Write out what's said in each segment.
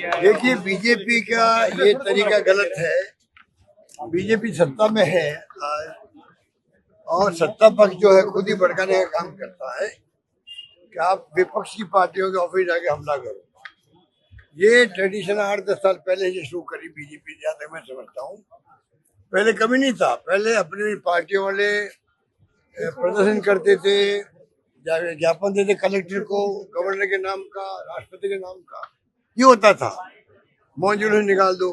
देखिए, बीजेपी का ये तरीका गलत है। बीजेपी सत्ता में है आज, और सत्ता पक्ष जो है खुद ही भड़काने का काम करता है कि आप विपक्ष की पार्टियों के ऑफिस जाके हमला करो। ये ट्रेडिशन 8-10 साल पहले से शुरू करी बीजेपी, जहाँ तक मैं समझता हूँ। पहले कभी नहीं था। पहले अपनी पार्टियों वाले प्रदर्शन करते थे, ज्ञापन देते कलेक्टर को, गवर्नर के नाम का, राष्ट्रपति के नाम का, ये होता था। मौन जुलूस निकाल दो।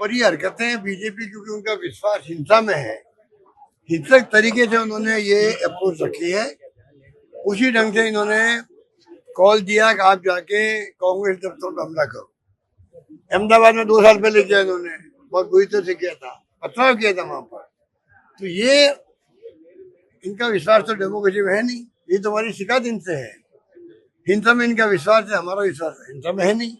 और ये हरकतें बीजेपी, क्योंकि उनका विश्वास हिंसा में है, हिंसक तरीके से उन्होंने ये अप्रोच रखी है। उसी ढंग से इन्होंने कॉल दिया कि आप जाके कांग्रेस दफ्तर पर हमला करो। अहमदाबाद में 2 साल पहले किया इन्होंने, बहुत बुरी तरह से किया था, पथराव किया था वहां पर। तो ये इनका विश्वास तो डेमोक्रेसी में है नहीं। ये तो हमारी शिकायत इनसे है। हिंसा में इनका विश्वास है, हमारा विश्वास है हिंसा में है नहीं।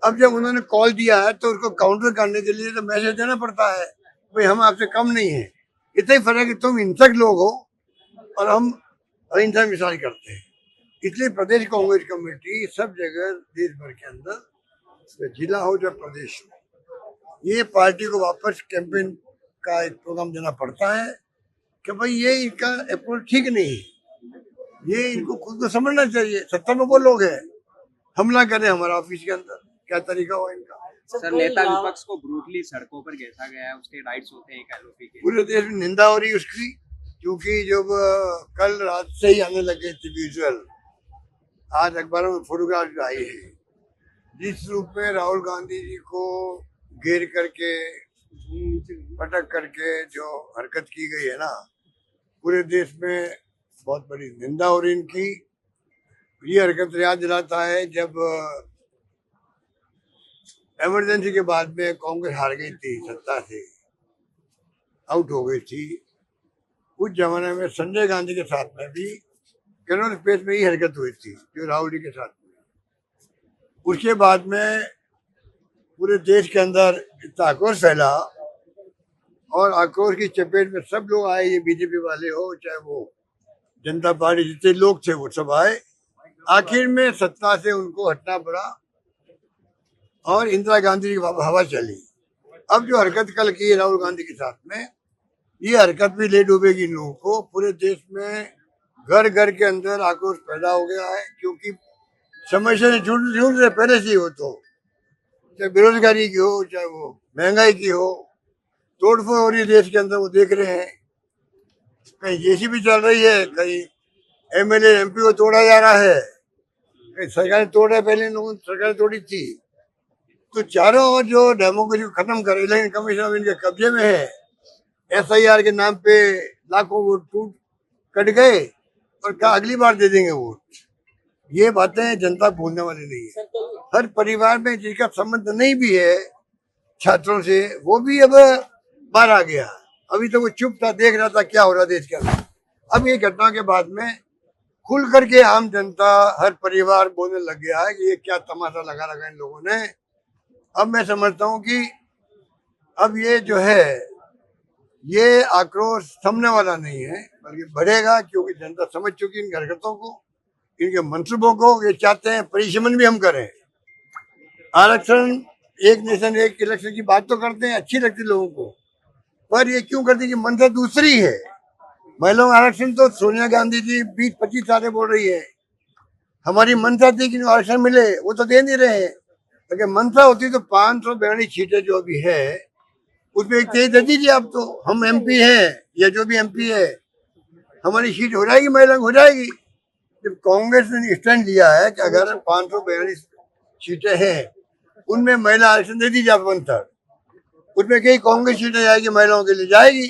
अब जब उन्होंने कॉल दिया है तो उसको काउंटर करने के लिए तो मैसेज देना पड़ता है, भाई हम आपसे कम नहीं है। इतना ही फर्क है कि तुम हिंसक लोग हो और हम अहिंसा मिसाल करते हैं। इसलिए प्रदेश कांग्रेस कमेटी सब जगह देश भर के अंदर, जिला हो या प्रदेश हो, ये पार्टी को वापस कैंपेन का एक प्रोग्राम देना पड़ता है कि भाई ये इनका अप्रोच ठीक नहीं है। ये इनको खुद को समझना चाहिए। सत्ता में वो लोग हैं, हमला करें हमारा ऑफिस के अंदर, क्या तरीका हुआ इनका। सर, नेता विपक्ष को ब्रूटली सड़कों पर घेसा गया है, उसके राइट्स होते हैं एलओपी के। पूरे देश में निंदा हो रही है उसकी, क्योंकि जब कल रात से ही आने लगे थे विजुअल, आज अखबारों में फोटोग्राफ आई है, जिस रूप में राहुल गांधी जी को घेर करके, पटक करके जो हरकत की गई है ना, पूरे देश में बहुत बड़ी निंदा हो रही इनकी। ये हरकत याद दिलाता है जब इमरजेंसी के बाद में कांग्रेस हार गई थी, सत्ता से आउट हो गई थी। उस जमाने में संजय गांधी के साथ में भी कैनोन स्पेस में ही हरकत हुई थी, जो राहुल जी के साथ में। उसके बाद में पूरे देश के अंदर इतना आक्रोश फैला, और आक्रोश की चपेट में सब लोग आए, ये बीजेपी वाले हो चाहे वो जनता पार्टी, जितने लोग थे वो सब आए। आखिर में सत्ता से उनको हटना पड़ा और इंदिरा गांधी की हवा चली। अब जो हरकत कल की राहुल गांधी के साथ में, ये हरकत भी ले डूबेगी इन लोगों को। पूरे देश में घर घर के अंदर आक्रोश पैदा हो गया है, क्योंकि समस्या से झूठ रहे पहले से ही हो, तो चाहे बेरोजगारी की हो, चाहे वो महंगाई की हो, तोड़फोड़ हो रही है देश के अंदर, वो देख रहे हैं। कहीं जेसीबी चल रही है, कहीं एमएलए एमपी को तोड़ा जा रहा है, कहीं सरकार तोड़ रहा है, पहले लोगों ने सरकार तोड़ी थी। तो चारों ओर जो डेमोक्रेसी को खत्म करे, इलेक्शन कमीशन इनके कब्जे में है। एसआईआर के नाम पे लाखों वोट टूट कट गए और कहा अगली बार दे देंगे वोट। ये बातें जनता भूलने वाली नहीं है। हर परिवार में जिसका संबंध नहीं भी है छात्रों से, वो भी अब बाहर आ गया। अभी तो वो चुप था, देख रहा था क्या हो रहा देश के अंदर। अब ये घटना के बाद में खुल करके आम जनता, हर परिवार बोलने लग गया है कि ये क्या तमाशा लगा रखा इन लोगों ने। अब मैं समझता हूँ कि अब ये जो है, ये आक्रोश थमने वाला नहीं है, बल्कि बढ़ेगा, क्योंकि जनता समझ चुकी इन हरकतों को, इनके मंसूबों को। ये चाहते हैं परिश्रम भी हम करें। आरक्षण, एक नेशन एक इलेक्शन की बात तो करते हैं, अच्छी लगती लोगों को, पर ये क्यों करते कि मंशा दूसरी है। महिलाओं का आरक्षण तो सोनिया गांधी जी 20-25 साल बोल रही है। हमारी मंशा थी कि आरक्षण मिले, वो तो दे नहीं रहे। अगर मंशा होती तो 542 सीटें जो अभी है उसमें एक तेज दे दीजिए। आप तो हम एमपी हैं, या जो भी एमपी है, हमारी सीट हो जाएगी, महिला हो जाएगी। जब कांग्रेस ने स्टैंड लिया है कि अगर 542 सीटें हैं, उनमें महिला आरक्षण दे दीजिए आप 1/3, उसमें कई कांग्रेस सीटें जाएगी, महिलाओं के लिए जाएगी,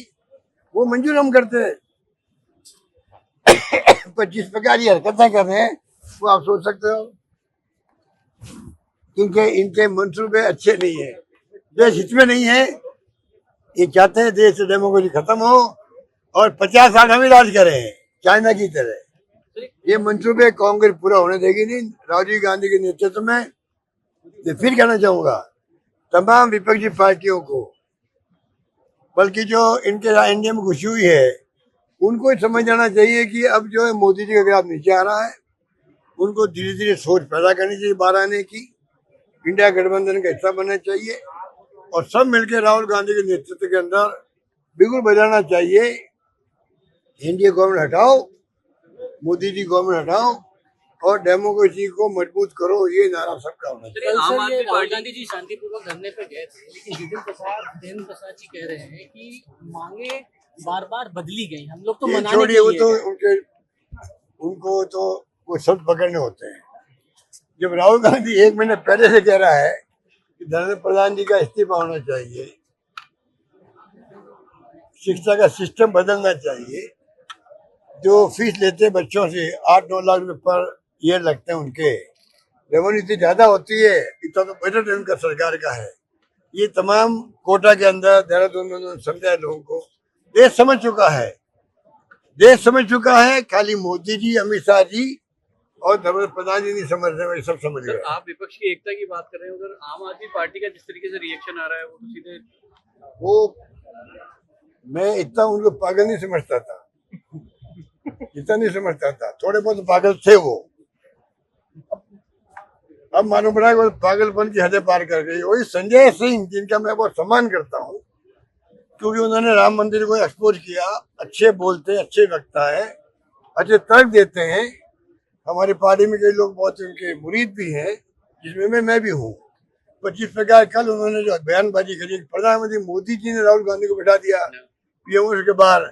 वो मंजूर हम करते हैं। पर जिस प्रकार ये हरकतें कर रहे हैं वो आप सोच सकते हो, क्योंकि इनके मंसूबे अच्छे नहीं है, देश हित में नहीं है। ये चाहते हैं देश से डेमोक्रेसी खत्म हो और 50 साल हम राज करें चाइना की तरह। ये मंसूबे कांग्रेस पूरा होने देगी नहीं। राजीव गांधी के नेतृत्व में, मैं फिर कहना चाहूंगा तमाम विपक्षी पार्टियों को, बल्कि जो इनके एनडीए में घुसी हुई है, उनको समझ जाना चाहिए कि अब जो है मोदी जी का ग्राफ नीचे आ रहा है। उनको धीरे धीरे सोच पैदा करनी चाहिए बाहर आने की, इंडिया गठबंधन का हिस्सा बनना चाहिए और सब मिलकर राहुल गांधी के नेतृत्व के अंदर बिल्कुल बजाना चाहिए। इंडिया गवर्नमेंट हटाओ, मोदी जी गवर्नमेंट हटाओ और डेमोक्रेसी को मजबूत करो, ये नारा सबका होना चाहिए। कल आम सर आदमी ये राहुल पार्टी- गांधी जी शांतिपूर्वक धरने पे गए थे, लेकिन देवेंद्र प्रसाद जी कह रहे हैं कि मांगे बार बार बदली गई, हम लोग तो ये मनाने छोड़िए, के वो लिए तो गए। उनको तो वो शब्द पकड़ने होते हैं। जब राहुल गांधी 1 महीने पहले से कह रहा है कि धर्मेंद्र प्रधान जी का इस्तीफा होना चाहिए, शिक्षा का सिस्टम बदलना चाहिए, जो फीस लेते हैं बच्चों से 8-9 लाख रुपए पर ईयर लगते हैं, उनके रेवेन्यू इतनी ज्यादा होती है, इतना तो बजट उनका सरकार का है। ये तमाम कोटा के अंदर देहरादून में उन्होंने समझाया लोगों को। देश समझ चुका है, देश समझ चुका है। खाली मोदी जी, अमित शाह जी और धर्मेंद्र प्रधान जी नहीं समझ रहे, ये सब समझ सर गए। आप विपक्ष की एकता की बात कर रहे हैं, उधर आम आदमी पार्टी का जिस तरीके से रिएक्शन आ रहा है वो तो सीधे वो मैं इतना उनको पागल नहीं समझता था, इतना नहीं समझता था, थोड़े बहुत पागल थे वो। अब मालूम पड़ा कि वो पागलपन की हदें पार कर गई। वही संजय सिंह, जिनका मैं बहुत सम्मान करता हूँ, क्योंकि उन्होंने राम मंदिर को एक्सपोज किया। अच्छे बोलते, अच्छे वक्ता है, अच्छे तर्क देते हैं। हमारी पार्टी में कई लोग बहुत उनके मुरीद भी हैं, जिसमें मैं भी हूँ। पर जिस प्रकार कल उन्होंने जो बयानबाजी करी, प्रधानमंत्री मोदी जी ने राहुल गांधी को बैठा दिया पीएम के बाहर,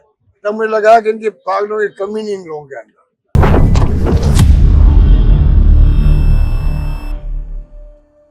तब मुझे लगा कि इनके पागलों की कमी नहीं इन लोगों के अंदर।